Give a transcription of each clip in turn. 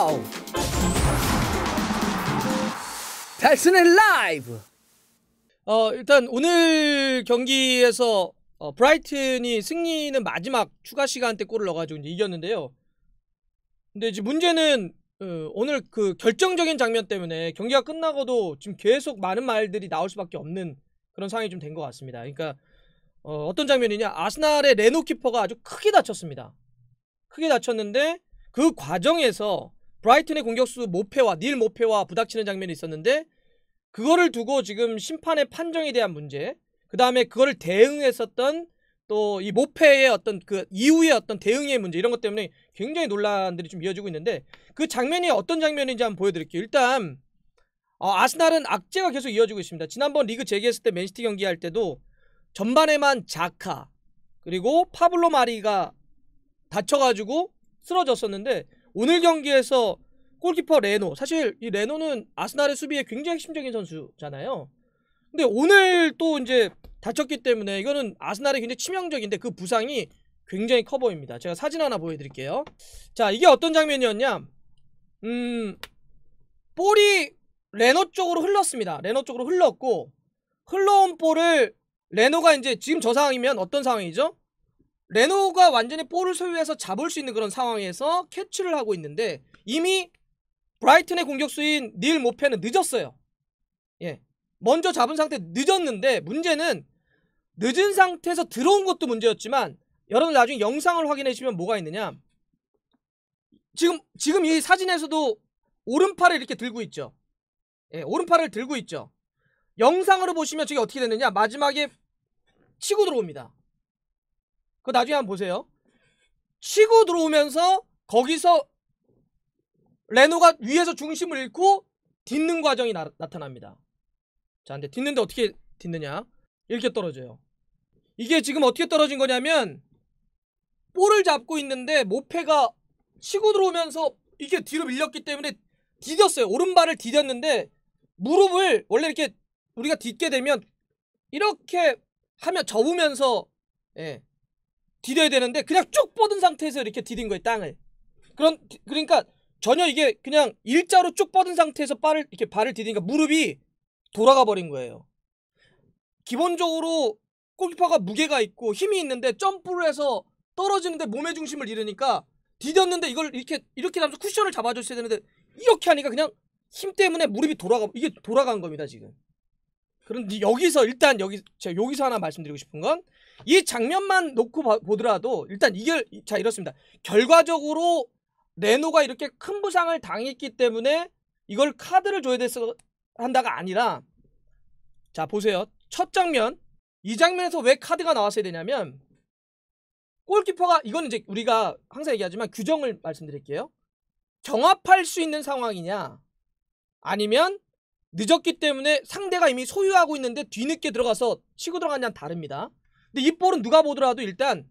와우! 달순의 라이브! 일단 오늘 경기에서 브라이튼이 승리는 마지막 추가 시간 때 골을 넣어가지고 이제 이겼는데요. 근데 이제 문제는 오늘 그 결정적인 장면 때문에 경기가 끝나고도 지금 계속 많은 말들이 나올 수밖에 없는 그런 상황이 좀 된 것 같습니다. 그러니까 어떤 장면이냐, 아스날의 레노 키퍼가 아주 크게 다쳤습니다. 크게 다쳤는데 그 과정에서 브라이튼의 공격수 모페와 닐 모페와 부닥치는 장면이 있었는데, 그거를 두고 지금 심판의 판정에 대한 문제, 그 다음에 그거를 대응했었던 또 이 모페의 어떤 그 이후의 어떤 대응의 문제, 이런 것 때문에 굉장히 논란들이 좀 이어지고 있는데, 그 장면이 어떤 장면인지 한번 보여드릴게요. 일단 아스날은 악재가 계속 이어지고 있습니다. 지난번 리그 재개했을 때 맨시티 경기할 때도 전반에만 자카 그리고 파블로 마리가 다쳐가지고 쓰러졌었는데, 오늘 경기에서 골키퍼 레노, 사실 이 레노는 아스날의 수비에 굉장히 핵심적인 선수잖아요. 근데 오늘 또 이제 다쳤기 때문에 이거는 아스날이 굉장히 치명적인데, 그 부상이 굉장히 커 보입니다. 제가 사진 하나 보여드릴게요. 자, 이게 어떤 장면이었냐, 볼이 레노 쪽으로 흘렀습니다. 레노 쪽으로 흘렀고, 흘러온 볼을 레노가 이제 지금 저 상황이면 어떤 상황이죠? 레노가 완전히 볼을 소유해서 잡을 수 있는 그런 상황에서 캐치를 하고 있는데, 이미 브라이튼의 공격수인 닐 모페는 늦었어요. 예, 먼저 잡은 상태 늦었는데, 문제는 늦은 상태에서 들어온 것도 문제였지만, 여러분 나중에 영상을 확인해 주시면 뭐가 있느냐, 지금 이 사진에서도 오른팔을 이렇게 들고 있죠. 예, 오른팔을 들고 있죠. 영상으로 보시면 저게 어떻게 됐느냐, 마지막에 치고 들어옵니다. 그거 나중에 한번 보세요. 치고 들어오면서 거기서 레노가 위에서 중심을 잃고 딛는 과정이 나타납니다. 자, 근데 딛는데 어떻게 딛느냐, 이렇게 떨어져요. 이게 지금 어떻게 떨어진 거냐면, 볼을 잡고 있는데 모페가 치고 들어오면서 이게 뒤로 밀렸기 때문에 디뎠어요. 오른발을 디뎠는데, 무릎을 원래 이렇게 우리가 딛게 되면 이렇게 하면 접으면서, 예, 디뎌야 되는데 그냥 쭉 뻗은 상태에서 이렇게 디딘 거예요, 땅을. 그러니까 전혀 이게 그냥 일자로 쭉 뻗은 상태에서 발을 디디니까 무릎이 돌아가 버린 거예요. 기본적으로 골키퍼가 무게가 있고 힘이 있는데 점프를 해서 떨어지는데 몸의 중심을 잃으니까 디뎠는데, 이걸 이렇게 하면서 쿠션을 잡아줬어야 되는데 이렇게 하니까 그냥 힘 때문에 무릎이 이게 돌아간 겁니다, 지금. 그런데 제가 여기서 하나 말씀드리고 싶은 건, 이 장면만 놓고 보더라도 일단 자, 이렇습니다. 결과적으로 레노가 이렇게 큰 부상을 당했기 때문에 이걸 카드를 줘야 돼서 한다가 아니라, 자 보세요. 첫 장면, 이 장면에서 왜 카드가 나왔어야 되냐면, 골키퍼가, 이거는 이제 우리가 항상 얘기하지만 규정을 말씀드릴게요. 경합할 수 있는 상황이냐, 아니면 늦었기 때문에 상대가 이미 소유하고 있는데 뒤늦게 들어가서 치고 들어갔냐는 다릅니다. 근데 이 볼은 누가 보더라도 일단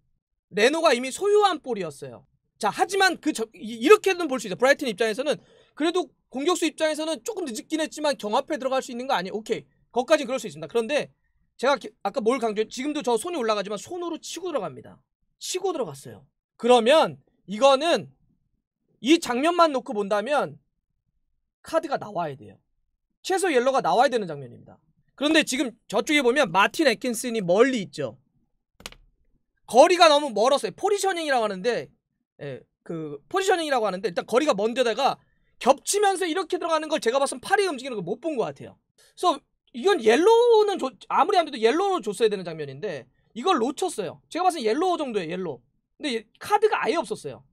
레노가 이미 소유한 볼이었어요. 자, 하지만 이렇게는 볼 수 있어요. 브라이튼 입장에서는 그래도 공격수 입장에서는 조금 늦긴 했지만 경합에 들어갈 수 있는 거 아니에요? 오케이, 거기까지는 그럴 수 있습니다. 그런데 제가 아까 뭘 강조했죠? 지금도 저 손이 올라가지만 손으로 치고 들어갑니다. 치고 들어갔어요. 그러면 이거는 이 장면만 놓고 본다면 카드가 나와야 돼요. 최소 옐로가 나와야 되는 장면입니다. 그런데 지금 저쪽에 보면 마틴 애킨슨이 멀리 있죠. 거리가 너무 멀었어요. 포지셔닝이라고 하는데, 예, 그 포지셔닝이라고 하는데, 일단 거리가 먼 데다가 겹치면서 이렇게 들어가는 걸 제가 봤으면 팔이 움직이는 걸 못 본 것 같아요. 그래서 이건 옐로우는 아무리 안 돼도 옐로우를 줬어야 되는 장면인데 이걸 놓쳤어요. 제가 봤을 때 옐로우 정도예요, 옐로우. 근데 카드가 아예 없었어요.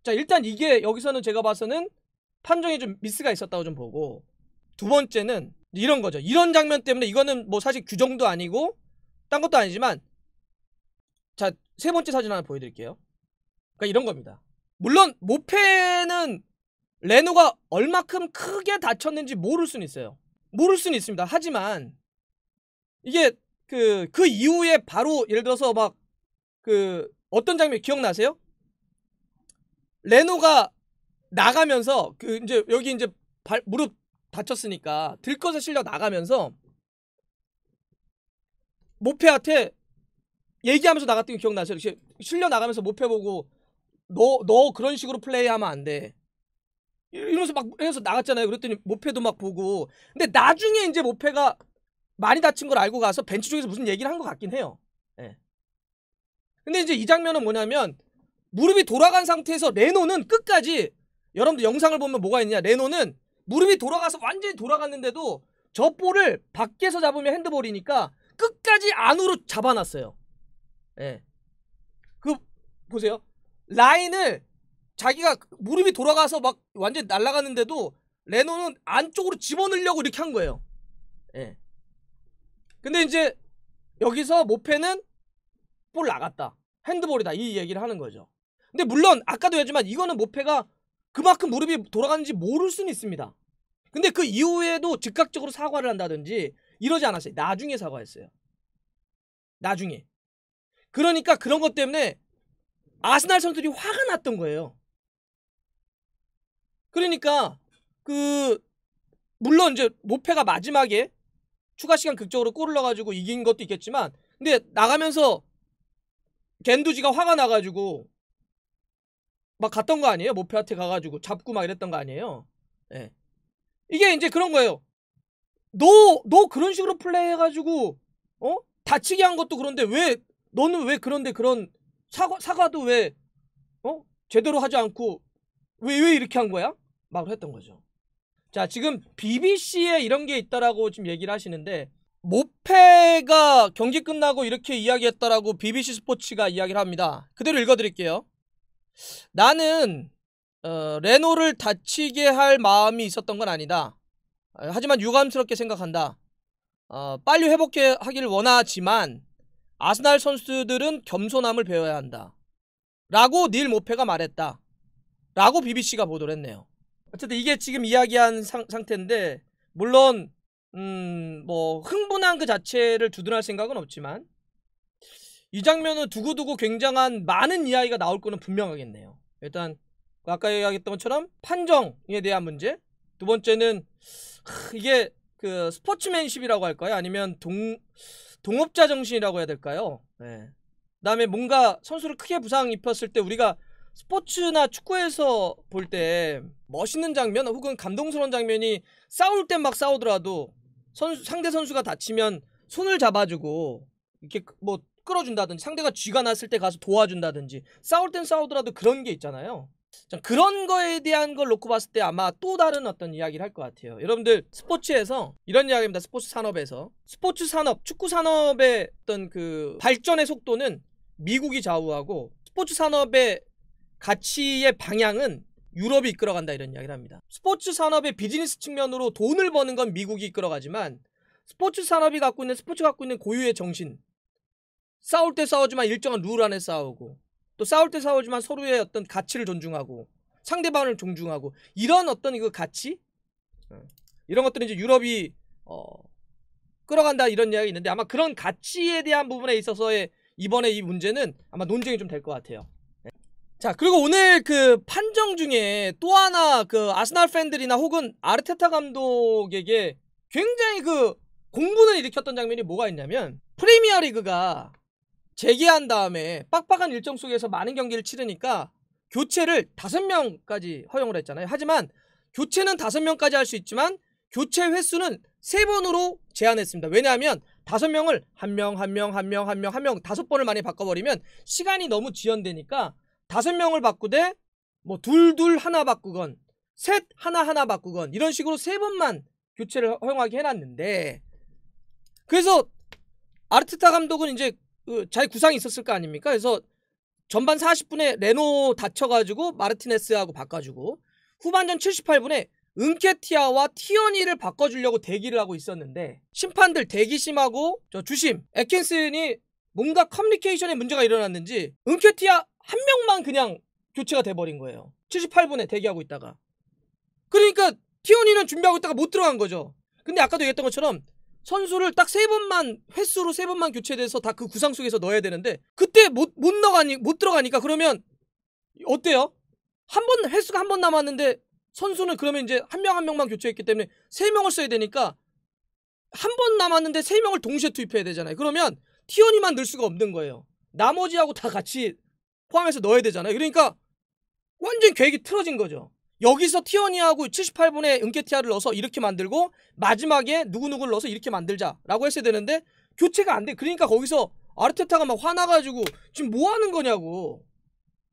자, 일단 이게 여기서는 제가 봐서는 판정에 좀 미스가 있었다고 좀 보고, 두 번째는 이런 거죠. 이런 장면 때문에, 이거는 뭐 사실 규정도 아니고 딴 것도 아니지만, 자, 세 번째 사진 하나 보여드릴게요. 그러니까 이런 겁니다. 물론 모페는 레노가 얼마큼 크게 다쳤는지 모를 수는 있어요. 모를 수는 있습니다. 하지만 이게 그 이후에 바로 예를 들어서 막 어떤 장면 기억나세요? 레노가 나가면서 이제 여기 이제 무릎 다쳤으니까 들것에 실려 나가면서 모페한테 얘기하면서 나갔던 게 기억나세요? 이렇게 실려 나가면서 모페 보고 너 그런 식으로 플레이하면 안 돼. 이러면서 막 해서 나갔잖아요. 그랬더니 모페도 막 보고. 근데 나중에 이제 모페가 많이 다친 걸 알고 가서 벤치 쪽에서 무슨 얘기를 한 것 같긴 해요. 예. 근데 이제 이 장면은 뭐냐면 무릎이 돌아간 상태에서 레노는 끝까지, 여러분들 영상을 보면 뭐가 있냐, 레노는 무릎이 돌아가서 완전히 돌아갔는데도 저 볼을 밖에서 잡으면 핸드볼이니까 끝까지 안으로 잡아놨어요. 예. 그 보세요. 라인을 자기가 무릎이 돌아가서 막 완전히 날아갔는데도 레노는 안쪽으로 집어넣으려고 이렇게 한 거예요. 예. 근데 이제 여기서 모페는 볼 나갔다, 핸드볼이다, 이 얘기를 하는 거죠. 근데 물론 아까도 했지만 이거는 모페가 그만큼 무릎이 돌아가는지 모를 수는 있습니다. 근데 그 이후에도 즉각적으로 사과를 한다든지 이러지 않았어요. 나중에 사과했어요. 나중에. 그러니까 그런 것 때문에 아스날 선수들이 화가 났던 거예요. 그러니까 물론 이제 모페가 마지막에 추가 시간 극적으로 골을 넣어가지고 이긴 것도 있겠지만, 근데 나가면서 겐두지가 화가 나가지고 막 갔던 거 아니에요? 모페한테 가가지고 잡고 막 이랬던 거 아니에요? 예. 이게 이제 그런 거예요. 너 그런 식으로 플레이해가지고 다치게 한 것도 그런데 왜 너는 왜 그런데 그런 사과도 왜 제대로 하지 않고 왜 이렇게 한 거야? 막 했던 거죠. 자, 지금 BBC에 이런 게 있다라고 지금 얘기를 하시는데, 모페가 경기 끝나고 이렇게 이야기했다라고 BBC 스포츠가 이야기를 합니다. 그대로 읽어드릴게요. 나는 레노를 다치게 할 마음이 있었던 건 아니다. 하지만 유감스럽게 생각한다. 빨리 회복하기를 원하지만 아스날 선수들은 겸손함을 배워야 한다, 라고 닐 모페가 말했다, 라고 BBC가 보도를 했네요. 어쨌든 이게 지금 이야기한 상태인데, 물론 뭐 흥분한 그 자체를 두둔할 생각은 없지만 이 장면은 두고두고 굉장한 많은 이야기가 나올 거는 분명하겠네요. 일단 아까 이야기했던 것처럼 판정에 대한 문제, 두 번째는 이게 그 스포츠맨십이라고 할까요? 아니면 동업자 정신이라고 해야 될까요? 네. 그 다음에 뭔가 선수를 크게 부상 입혔을 때 우리가 스포츠나 축구에서 볼 때 멋있는 장면 혹은 감동스러운 장면이 싸울 때 막 싸우더라도 상대 선수가 다치면 손을 잡아주고 이렇게 뭐 끌어준다든지, 상대가 쥐가 났을 때 가서 도와준다든지, 싸울 땐 싸우더라도 그런 게 있잖아요. 그런 거에 대한 걸 놓고 봤을 때 아마 또 다른 어떤 이야기를 할 것 같아요. 여러분들 스포츠에서 이런 이야기입니다. 스포츠 산업에서, 스포츠 산업, 축구 산업의 어떤 그 발전의 속도는 미국이 좌우하고 스포츠 산업의 가치의 방향은 유럽이 이끌어간다, 이런 이야기를 합니다. 스포츠 산업의 비즈니스 측면으로 돈을 버는 건 미국이 이끌어가지만 스포츠 산업이 갖고 있는, 스포츠가 갖고 있는 고유의 정신, 싸울 때 싸우지만 일정한 룰 안에 싸우고, 또 싸울 때 싸우지만 서로의 어떤 가치를 존중하고 상대방을 존중하고, 이런 어떤 이거 가치, 이런 것들은 이제 유럽이 끌어간다, 이런 이야기가 있는데, 아마 그런 가치에 대한 부분에 있어서의 이번에 이 문제는 아마 논쟁이 좀 될 것 같아요. 자, 그리고 오늘 그 판정 중에 또 하나 그 아스날 팬들이나 혹은 아르테타 감독에게 굉장히 그 공분을 일으켰던 장면이 뭐가 있냐면, 프리미어 리그가 재개한 다음에 빡빡한 일정 속에서 많은 경기를 치르니까 교체를 5명까지 허용을 했잖아요. 하지만 교체는 5명까지 할 수 있지만 교체 횟수는 3번으로 제한했습니다. 왜냐하면 5명을 한 명 5번을 많이 바꿔버리면 시간이 너무 지연되니까 5명을 바꾸되 뭐 둘 하나 바꾸건 셋 하나 바꾸건 이런 식으로 3번만 교체를 허용하게 해놨는데, 그래서 아르테타 감독은 이제 잘 구상이 있었을 거 아닙니까? 그래서 전반 40분에 레노 다쳐가지고 마르티네스하고 바꿔주고, 후반전 78분에 은케티아와 티어니를 바꿔주려고 대기를 하고 있었는데, 심판들 대기심하고 저 주심 애킨슨이 뭔가 커뮤니케이션에 문제가 일어났는지 은케티아 한 명만 그냥 교체가 돼버린 거예요. 78분에 대기하고 있다가. 그러니까 티어니는 준비하고 있다가 못 들어간 거죠. 근데 아까도 얘기했던 것처럼 선수를 딱 3번만, 횟수로 3번만 교체돼서 다 그 구상 속에서 넣어야 되는데, 그때 못 들어가니까 그러면 어때요? 횟수가 한 번 남았는데 선수는 그러면 이제 한 명만 교체했기 때문에 3명을 써야 되니까 한 번 남았는데 3명을 동시에 투입해야 되잖아요. 그러면 티어니만 넣을 수가 없는 거예요. 나머지하고 다 같이 포함해서 넣어야 되잖아요. 그러니까 완전 계획이 틀어진 거죠. 여기서 티어니하고 78분에 은케티아를 넣어서 이렇게 만들고 마지막에 누구누구를 넣어서 이렇게 만들자라고 했어야 되는데 교체가 안 돼. 그러니까 거기서 아르테타가 막 화나가지고 지금 뭐 하는 거냐고.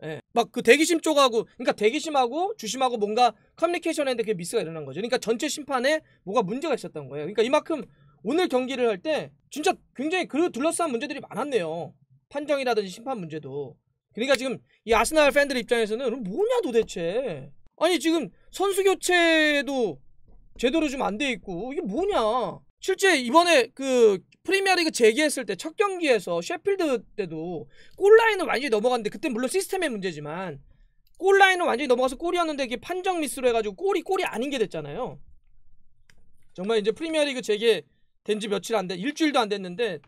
예. 막 그 대기심 쪽하고, 그러니까 대기심하고 주심하고 뭔가 커뮤니케이션 했는데 그게 미스가 일어난 거죠. 그러니까 전체 심판에 뭐가 문제가 있었던 거예요. 그러니까 이만큼 오늘 경기를 할 때 진짜 굉장히 그 둘러싼 문제들이 많았네요. 판정이라든지 심판 문제도. 그러니까 지금 이 아스날 팬들 입장에서는 뭐냐 도대체. 아니 지금 선수 교체도 제대로 좀 안 돼 있고 이게 뭐냐. 실제 이번에 그 프리미어리그 재개했을 때 첫 경기에서 셰필드 때도 골라인은 완전히 넘어갔는데, 그때 물론 시스템의 문제지만 골라인은 완전히 넘어가서 골이었는데 이게 판정 미스로 해가지고 골이 아닌 게 됐잖아요. 정말 이제 프리미어리그 재개된 지 며칠 안 돼, 일주일도 안 됐는데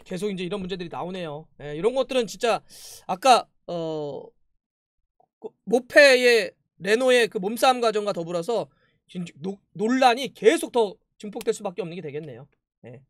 계속 이제 이런 문제들이 나오네요. 예, 이런 것들은 진짜 아까 모페의 레노의 그 몸싸움 과정과 더불어서 논란이 계속 더 증폭될 수밖에 없는 게 되겠네요. 예.